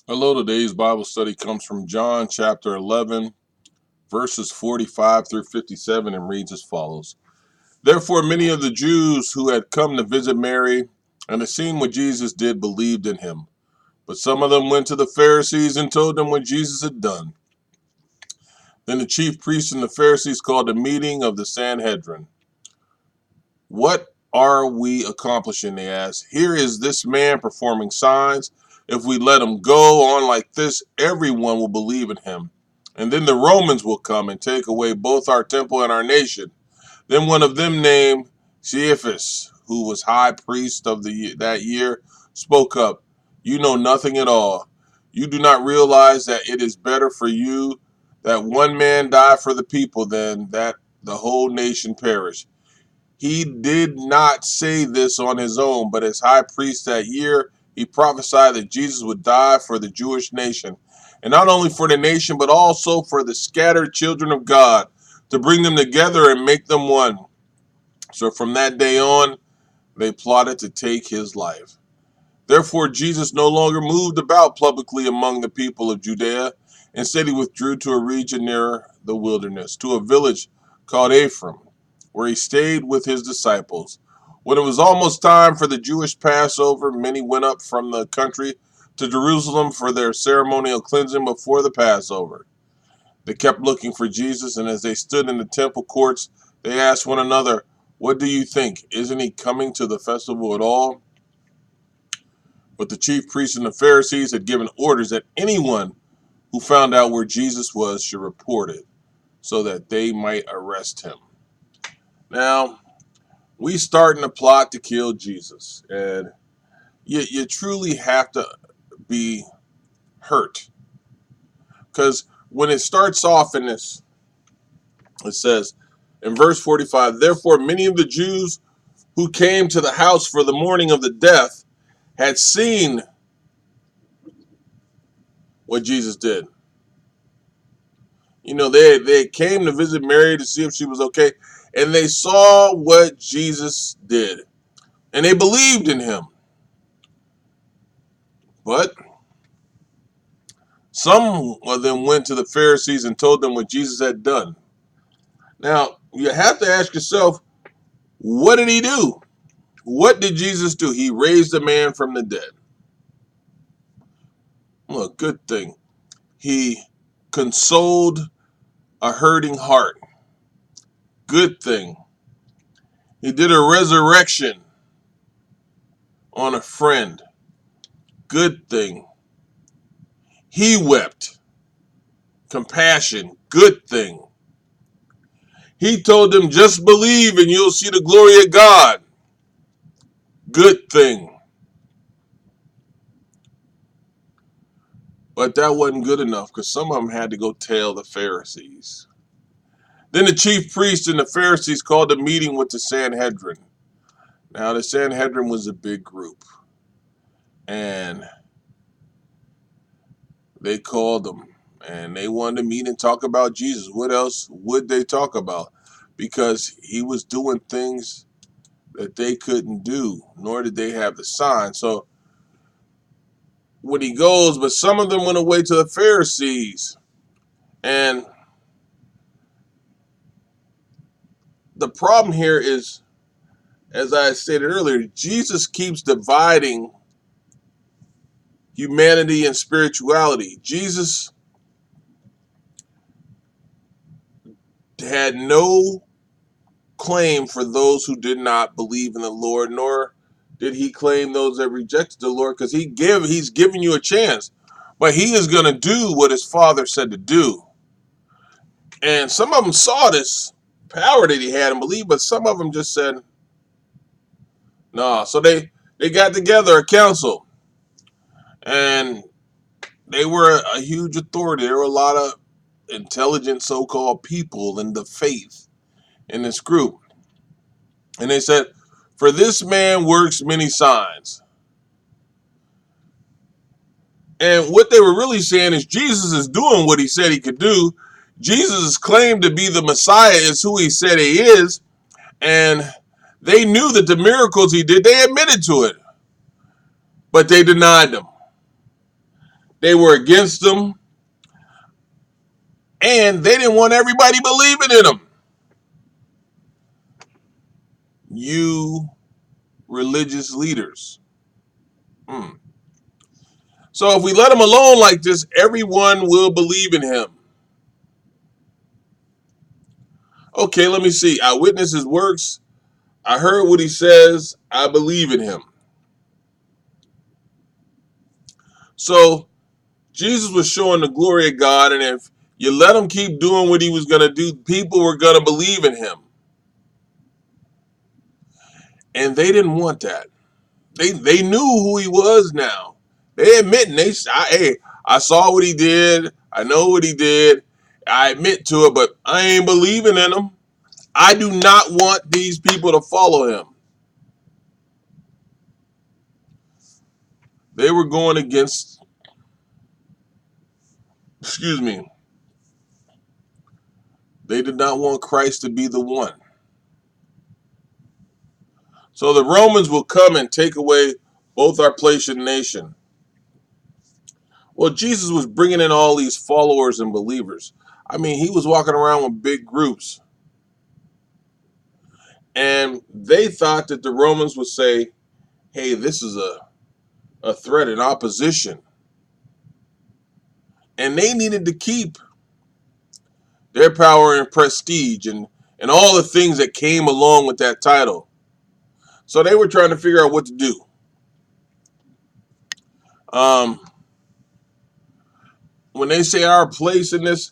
Hello, today's Bible study comes from John chapter 11, verses 45 through 57, and reads as follows. Therefore, many of the Jews who had come to visit Mary and had seen what Jesus did believed in him. But some of them went to the Pharisees and told them what Jesus had done. Then the chief priests and the Pharisees called a meeting of the Sanhedrin. What are we accomplishing? They asked. Here is this man performing signs. If we let him go on like this, everyone will believe in him. And then the Romans will come and take away both our temple and our nation. Then one of them, named Caiaphas, who was high priest of that year, spoke up. You know nothing at all. You do not realize that it is better for you that one man die for the people than that the whole nation perish. He did not say this on his own, but as high priest that year, he prophesied that Jesus would die for the Jewish nation, and not only for the nation, but also for the scattered children of God, to bring them together and make them one. So from that day on, they plotted to take his life. Therefore, Jesus no longer moved about publicly among the people of Judea. Instead, he withdrew to a region near the wilderness, to a village called Ephraim, where he stayed with his disciples. When it was almost time for the Jewish Passover, many went up from the country to Jerusalem for their ceremonial cleansing before the Passover. They kept looking for Jesus, and as they stood in the temple courts, they asked one another, "What do you think? Isn't he coming to the festival at all?" But the chief priests and the Pharisees had given orders that anyone who found out where Jesus was should report it, so that they might arrest him. Now, we starting a plot to kill Jesus, and you truly have to be hurt, because when it starts off in this, it says in verse 45, therefore many of the Jews who came to the house for the morning of the death had seen what Jesus did. They came to visit Mary to see if she was okay, and they saw what Jesus did, and they believed in him. But some of them went to the Pharisees and told them what Jesus had done. Now, you have to ask yourself, what did he do? What did Jesus do? He raised a man from the dead. Well, good thing. He consoled a hurting heart. Good thing. He did a resurrection on a friend. Good thing. He wept. Compassion. Good thing. He told them, just believe and you'll see the glory of God. Good thing. But that wasn't good enough, because some of them had to go tell the Pharisees. Then the chief priests and the Pharisees called a meeting with the Sanhedrin. Now, the Sanhedrin was a big group, and they called them, and they wanted to meet and talk about Jesus. What else would they talk about? Because he was doing things that they couldn't do, nor did they have the sign. So when he goes, but some of them went away to the Pharisees. And the problem here is, as I stated earlier, Jesus keeps dividing humanity and spirituality. Jesus had no claim for those who did not believe in the Lord, nor did he claim those that rejected the Lord, because he's giving you a chance. But he is going to do what his father said to do. And some of them saw this power that he had and believed, but some of them just said, no. Nah. So they got together a council, and they were a huge authority. There were a lot of intelligent so-called people in the faith in this group. And they said, for this man works many signs. And what they were really saying is Jesus is doing what he said he could do. Jesus' claim to be the Messiah is who he said he is. And they knew that the miracles he did, they admitted to it. But they denied them. They were against him, and they didn't want everybody believing in him. You religious leaders. So if we let him alone like this, everyone will believe in him. Okay, let me see. I witness his works. I heard what he says. I believe in him. So Jesus was showing the glory of God, and if you let him keep doing what he was going to do, people were going to believe in him. And they didn't want that. They knew who he was now. They admitting, hey, I saw what he did. I know what he did. I admit to it, but I ain't believing in him. I do not want these people to follow him. They were going against, excuse me, they did not want Christ to be the one. So the Romans will come and take away both our place and nation. Well, Jesus was bringing in all these followers and believers. I mean, he was walking around with big groups. And they thought that the Romans would say, hey, this is a threat, an opposition. And they needed to keep their power and prestige and all the things that came along with that title. So they were trying to figure out what to do. When they say our place in this,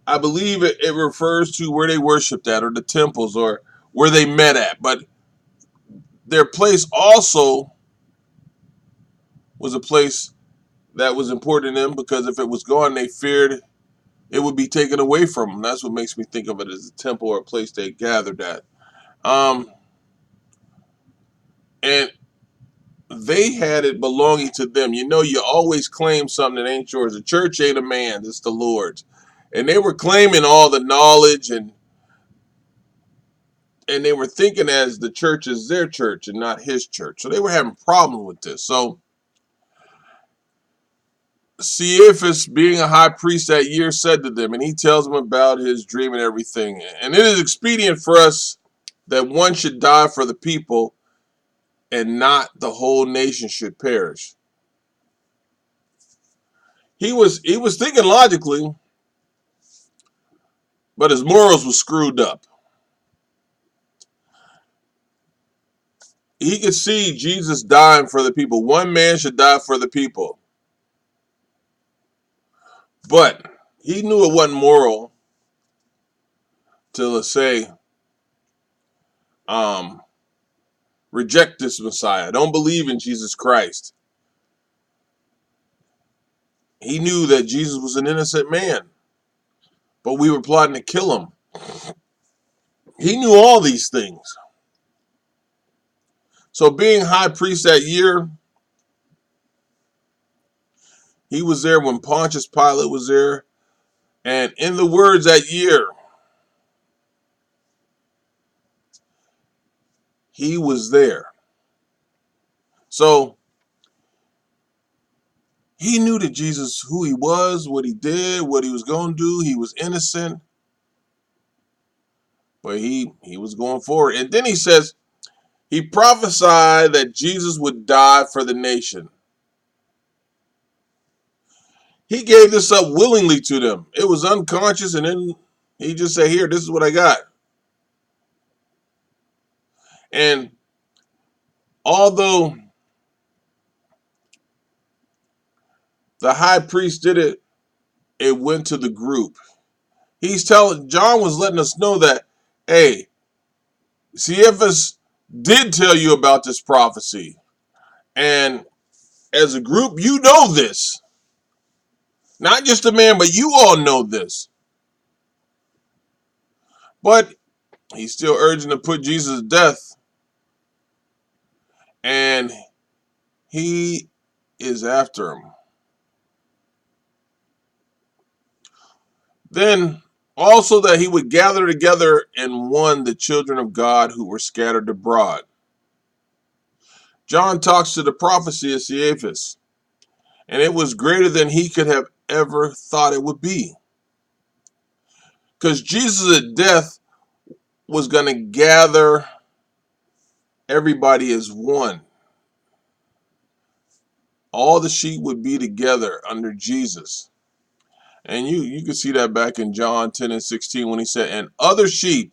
I believe it refers to where they worshiped at or the temples or where they met at. But their place also was a place that was important to them because if it was gone, they feared it would be taken away from them. That's what makes me think of it as a temple or a place they gathered at. And they had it belonging to them. You know, you always claim something that ain't yours. The church ain't a man, it's the Lord's. And they were claiming all the knowledge and they were thinking as the church is their church and not his church. So they were having problems with this. So Caiaphas, being a high priest that year, said to them, and he tells them about his dream and everything. And it is expedient for us that one should die for the people and not the whole nation should perish. He was thinking logically, but his morals were screwed up. He could see Jesus dying for the people. One man should die for the people. But he knew it wasn't moral to, let's say, reject this Messiah. Don't believe in Jesus Christ. He knew that Jesus was an innocent man, but we were plotting to kill him. He knew all these things. So being high priest that year, he was there when Pontius Pilate was there. And in the words that year, he was there. So he knew that Jesus, who he was, what he did, what he was going to do. He was innocent, but he was going forward. And then he says, he prophesied that Jesus would die for the nation. He gave this up willingly to them. It was unconscious, and then he just said, here, this is what I got. And although the high priest did it, it went to the group. John was letting us know that, hey, Caiaphas did tell you about this prophecy. And as a group, you know this. Not just a man, but you all know this. But he's still urging to put Jesus to death. And he is after him. Then also that he would gather together in one the children of God who were scattered abroad. John talks to the prophecy of Caiaphas. And it was greater than he could have ever thought it would be. Because Jesus at death was going to gather everybody as one. All the sheep would be together under Jesus. And you can see that back in John 10 and 16 when he said, and other sheep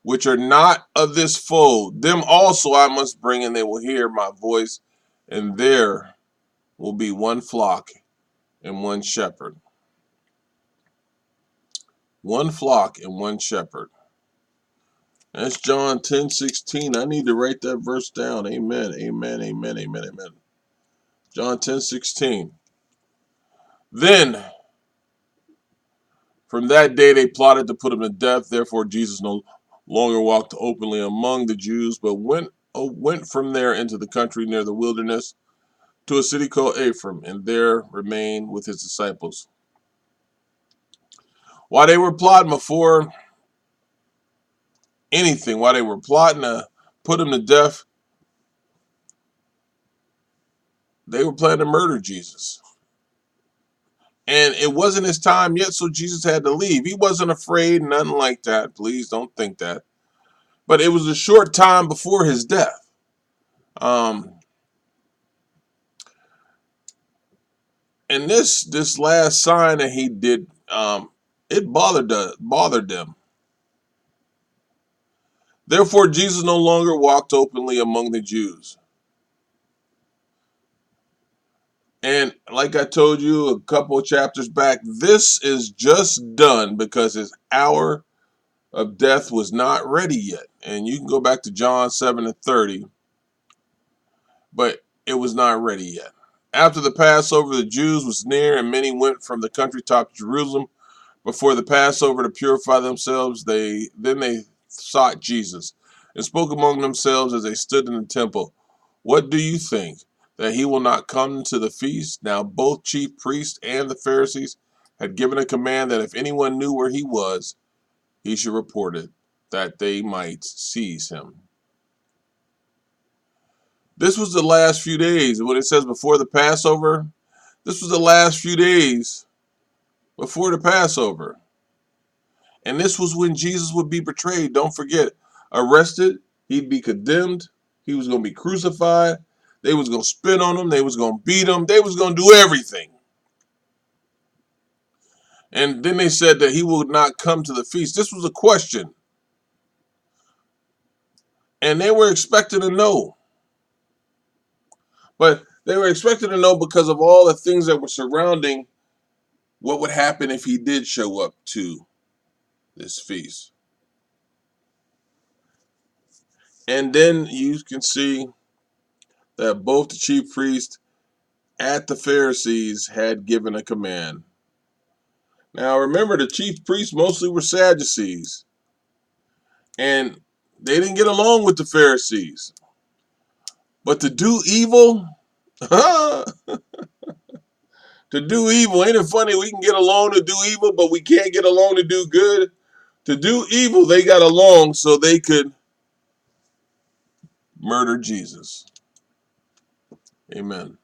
which are not of this fold, them also I must bring, and they will hear my voice, and there will be one flock and one shepherd. One flock and one shepherd. That's John 10:16. I need to write that verse down. Amen. Amen. Amen. Amen. Amen. John 10:16. Then from that day they plotted to put him to death. Therefore Jesus no longer walked openly among the Jews, but went from there into the country near the wilderness to a city called Ephraim, and there remained with his disciples. While they were plotting before anything, while they were plotting to put him to death, they were planning to murder Jesus. And it wasn't his time yet, so Jesus had to leave. He wasn't afraid, nothing like that. Please don't think that. But it was a short time before his death. And this last sign that he did, it bothered them. Therefore, Jesus no longer walked openly among the Jews. And like I told you a couple of chapters back, this is just done because his hour of death was not ready yet. And you can go back to John 7 and 30, but it was not ready yet. After the Passover, the Jews was near, and many went from the country top to Jerusalem before the Passover to purify themselves. Then they sought Jesus and spoke among themselves as they stood in the temple. What do you think? That he will not come to the feast? Now both chief priests and the Pharisees had given a command that if anyone knew where he was, he should report it, that they might seize him. This was the last few days. When it says before the Passover, this was the last few days before the Passover. And this was when Jesus would be betrayed. Don't forget, arrested, he'd be condemned, he was going to be crucified, they was going to spit on him, they was going to beat him, they was going to do everything. And then they said that he would not come to the feast. This was a question. And they were expected to know. But they were expected to know because of all the things that were surrounding what would happen if he did show up to this feast. And then you can see that both the chief priests and the Pharisees had given a command. Now remember, the chief priests mostly were Sadducees, and they didn't get along with the Pharisees. But to do evil, to do evil, ain't it funny? We can get along to do evil, but we can't get along to do good. To do evil, they got along so they could murder Jesus. Amen.